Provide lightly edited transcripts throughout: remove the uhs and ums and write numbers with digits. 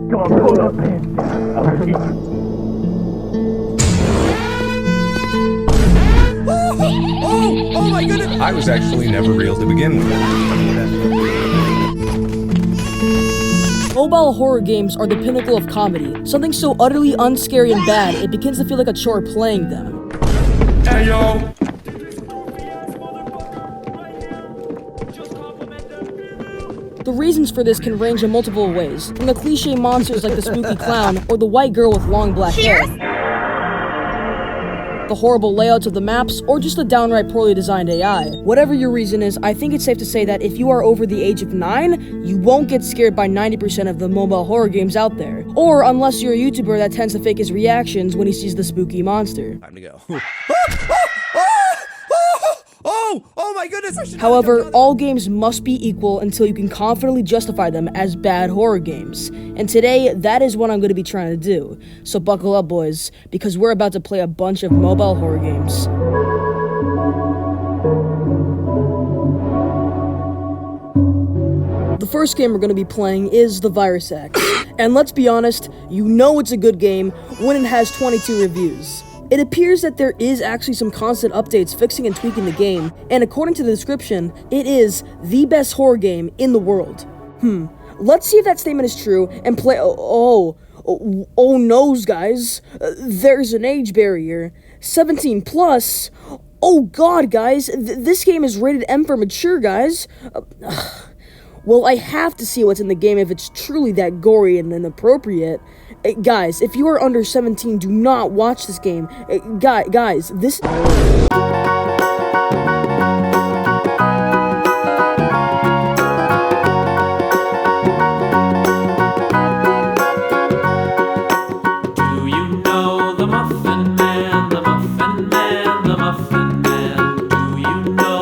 Don't pull your pants down. I'll hit you. Oh my goodness! I was actually never real to begin with. Mobile horror games are the pinnacle of comedy, something so utterly unscary and bad, it begins to feel like a chore playing them. Hey, yo! The reasons for this can range in multiple ways, from the cliche monsters like the spooky clown or the white girl with long black hair, the horrible layouts of the maps, or just the downright poorly designed AI. Whatever your reason is, I think it's safe to say that if you are over the age of 9, you won't get scared by 90% of the mobile horror games out there. Or unless you're a YouTuber that tends to fake his reactions when he sees the spooky monster. Time to go. Oh my goodness! However, all games must be equal until you can confidently justify them as bad horror games. And today, that is what I'm going to be trying to do. So buckle up, boys, because we're about to play a bunch of mobile horror games. The first game we're going to be playing is The Virus X. And let's be honest, you know it's a good game when it has 22 reviews. It appears that there is actually some constant updates fixing and tweaking the game, and according to the description, it is the best horror game in the world. Let's see if that statement is true and play. Oh noes, guys. There's an age barrier. 17 plus. Oh god, guys. This game is rated M for mature, guys. Well, I have to see what's in the game if it's truly that gory and inappropriate. Guys, if you are under 17, do not watch this game. Guys, this...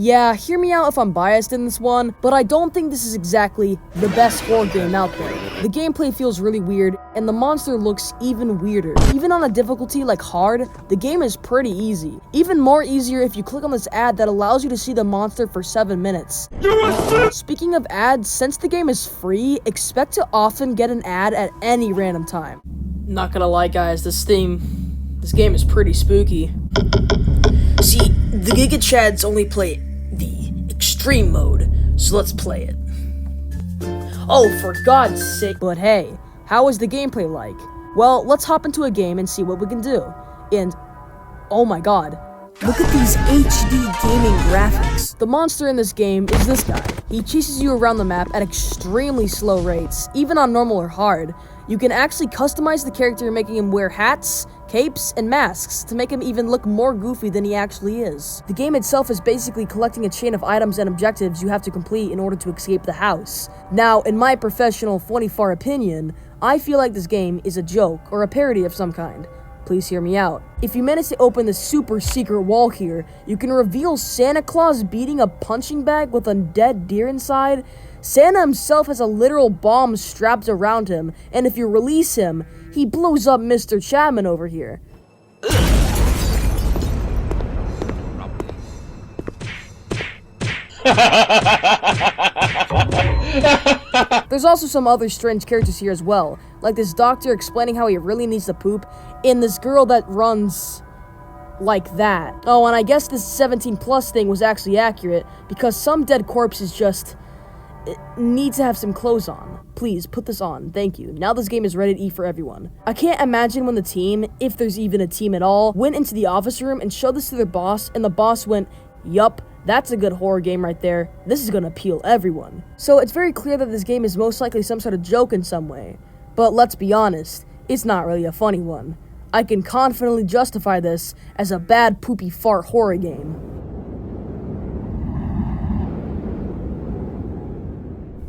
Yeah, hear me out if I'm biased in this one, but I don't think this is exactly the best horror game out there. The gameplay feels really weird, and the monster looks even weirder. Even on a difficulty like hard, the game is pretty easy. Even more easier if you click on this ad that allows you to see the monster for 7 minutes. Speaking of ads, since the game is free, expect to often get an ad at any random time. Not gonna lie, guys, this game is pretty spooky. See, the Giga Chads only play the extreme mode, so let's play it. Oh, for God's sake. But hey, how is the gameplay like? Well, let's hop into a game and see what we can do. And, oh my god, look at these HD gaming graphics. The monster in this game is this guy. He chases you around the map at extremely slow rates, even on normal or hard. You can actually customize the character, making him wear hats, capes, and masks to make him even look more goofy than he actually is. The game itself is basically collecting a chain of items and objectives you have to complete in order to escape the house. Now, in my professional, funny far opinion, I feel like this game is a joke or a parody of some kind. Please hear me out. If you manage to open the super secret wall here, you can reveal Santa Claus beating a punching bag with a dead deer inside. Santa himself has a literal bomb strapped around him, and if you release him, he blows up Mr. Chapman over here. There's also some other strange characters here as well, like this doctor explaining how he really needs to poop, and this girl that runs like that. Oh, and I guess this 17 plus thing was actually accurate, because some dead corpses just need to have some clothes on. Please, put this on. Thank you. Now this game is ready to eat for everyone. I can't imagine when the team, if there's even a team at all, went into the office room and showed this to their boss, and the boss went, "Yup, that's a good horror game right there. This is gonna appeal everyone." So it's very clear that this game is most likely some sort of joke in some way. But let's be honest, it's not really a funny one. I can confidently justify this as a bad poopy fart horror game.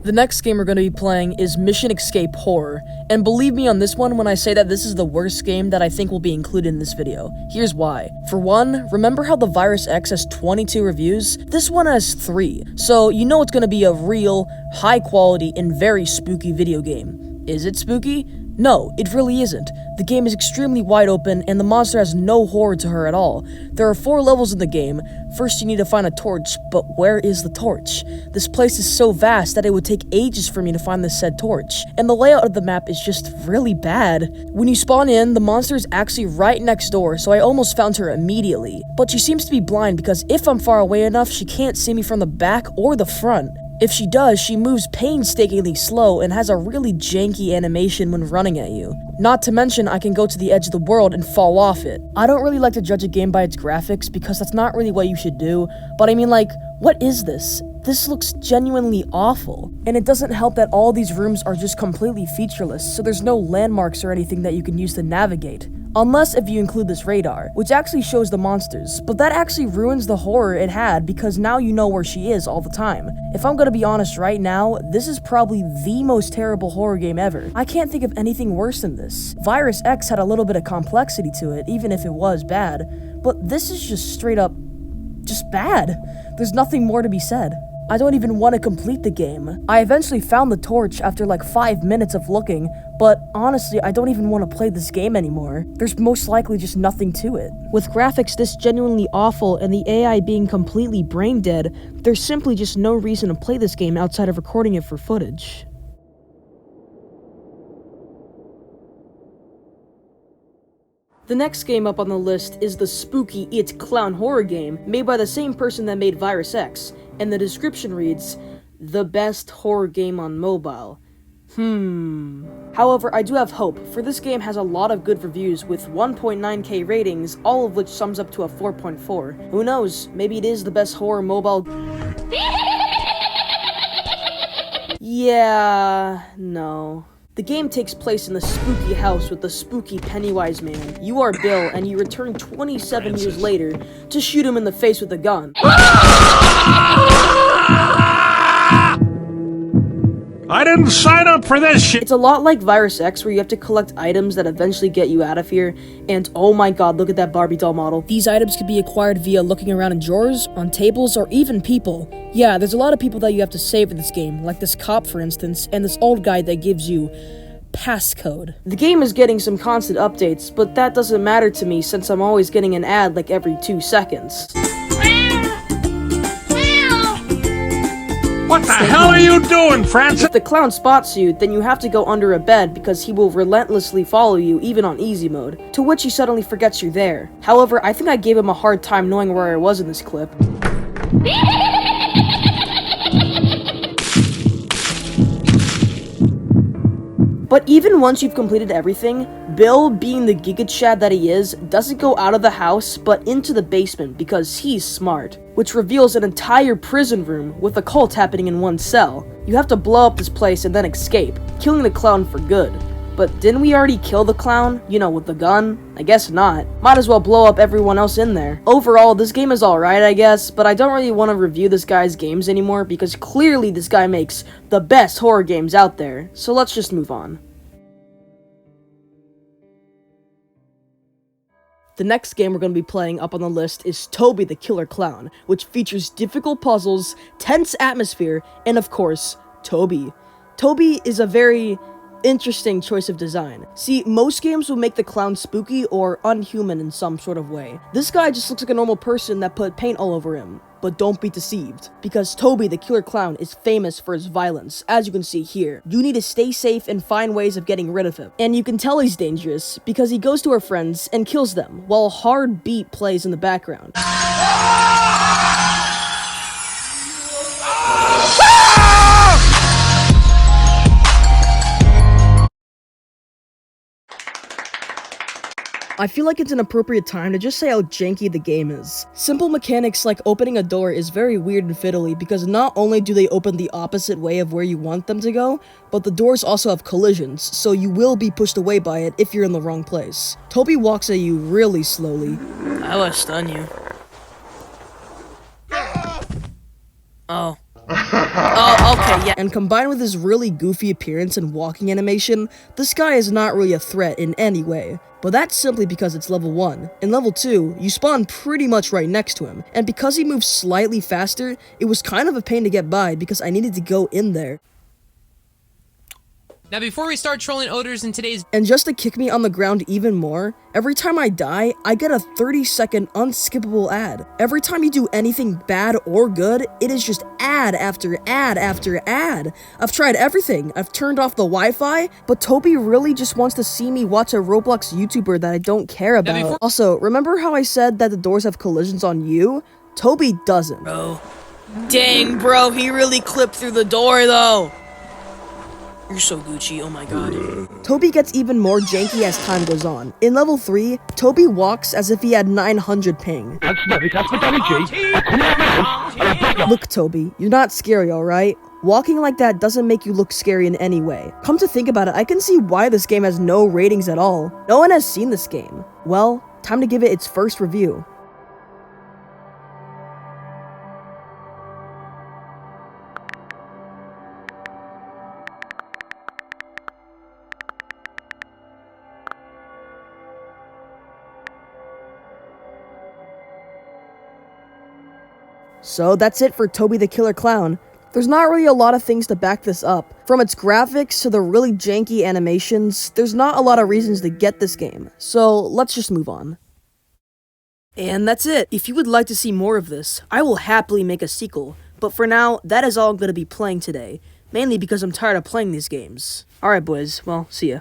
The next game we're going to be playing is Mission Escape Horror, and believe me on this one when I say that this is the worst game that I think will be included in this video. Here's why. For one, remember how the Virus X has 22 reviews? This one has 3, so you know it's going to be a real, high quality, and very spooky video game. Is it spooky? No, it really isn't. The game is extremely wide open, and the monster has no horror to her at all. There are 4 levels in the game. First, you need to find a torch, but where is the torch? This place is so vast that it would take ages for me to find the said torch, and the layout of the map is just really bad. When you spawn in, the monster is actually right next door, so I almost found her immediately. But she seems to be blind because if I'm far away enough, she can't see me from the back or the front. If she does, she moves painstakingly slow and has a really janky animation when running at you. Not to mention, I can go to the edge of the world and fall off it. I don't really like to judge a game by its graphics because that's not really what you should do, but I mean, like, what is this? This looks genuinely awful. And it doesn't help that all these rooms are just completely featureless, so there's no landmarks or anything that you can use to navigate. Unless if you include this radar, which actually shows the monsters, but that actually ruins the horror it had because now you know where she is all the time. If I'm gonna be honest right now, this is probably the most terrible horror game ever. I can't think of anything worse than this. Virus X had a little bit of complexity to it, even if it was bad, but this is just straight up, just bad. There's nothing more to be said. I don't even want to complete the game. I eventually found the torch after like 5 minutes of looking, but honestly, I don't even want to play this game anymore. There's most likely just nothing to it. With graphics this genuinely awful and the AI being completely brain dead, there's simply just no reason to play this game outside of recording it for footage. The next game up on the list is the spooky It Clown horror game made by the same person that made Virus X, and the description reads, "The best horror game on mobile." However, I do have hope, for this game has a lot of good reviews with 1.9k ratings, all of which sums up to a 4.4. Who knows, maybe it is the best horror mobile... Yeah, no. The game takes place in the spooky house with the spooky Pennywise man. You are Bill, and you return 27 years later to shoot him in the face with a gun. I didn't sign up for this shit! It's a lot like Virus X, where you have to collect items that eventually get you out of here, and oh my god, look at that Barbie doll model. These items can be acquired via looking around in drawers, on tables, or even people. Yeah, there's a lot of people that you have to save in this game, like this cop for instance, and this old guy that gives you passcode. The game is getting some constant updates, but that doesn't matter to me since I'm always getting an ad like every 2 seconds. What the hell are you doing, Francis? If the clown spots you, then you have to go under a bed because he will relentlessly follow you even on easy mode, to which he suddenly forgets you're there. However, I think I gave him a hard time knowing where I was in this clip. But even once you've completed everything, Bill, being the Giga Chad that he is, doesn't go out of the house, but into the basement because he's smart, which reveals an entire prison room with a cult happening in one cell. You have to blow up this place and then escape, killing the clown for good. But didn't we already kill the clown? You know, with the gun? I guess not. Might as well blow up everyone else in there. Overall, this game is alright, I guess, but I don't really want to review this guy's games anymore because clearly this guy makes the best horror games out there. So let's just move on. The next game we're going to be playing up on the list is Toby the Killer Clown, which features difficult puzzles, tense atmosphere, and of course, Toby. Toby is a very interesting choice of design. See, most games will make the clown spooky or unhuman in some sort of way. This guy just looks like a normal person that put paint all over him. But don't be deceived, because Toby the Killer Clown is famous for his violence, as you can see here. You need to stay safe and find ways of getting rid of him. And you can tell he's dangerous, because he goes to our friends and kills them, while a hard beat plays in the background. I feel like it's an appropriate time to just say how janky the game is. Simple mechanics like opening a door is very weird and fiddly because not only do they open the opposite way of where you want them to go, but the doors also have collisions, so you will be pushed away by it if you're in the wrong place. Toby walks at you really slowly. I will stun you. Oh. Oh, okay, yeah. And combined with his really goofy appearance and walking animation, this guy is not really a threat in any way. But that's simply because it's level 1. In level 2, you spawn pretty much right next to him, and because he moves slightly faster, it was kind of a pain to get by because I needed to go in there. Now before we start trolling odors in today's And just to kick me on the ground even more, every time I die, I get a 30-second unskippable ad. Every time you do anything bad or good, it is just ad after ad after ad. I've tried everything. I've turned off the Wi-Fi, but Toby really just wants to see me watch a Roblox YouTuber that I don't care about. Also, remember how I said that the doors have collisions on you? Toby doesn't. Bro. Dang, bro, he really clipped through the door, though. You're so Gucci, oh my god. Toby gets even more janky as time goes on. In level 3, Toby walks as if he had 900 ping. Look, Toby, you're not scary, alright? Walking like that doesn't make you look scary in any way. Come to think about it, I can see why this game has no ratings at all. No one has seen this game. Well, time to give it its first review. So that's it for Toby the Killer Clown. There's not really a lot of things to back this up. From its graphics to the really janky animations, there's not a lot of reasons to get this game. So let's just move on. And that's it. If you would like to see more of this, I will happily make a sequel. But for now, that is all I'm going to be playing today. Mainly because I'm tired of playing these games. Alright boys, well, see ya.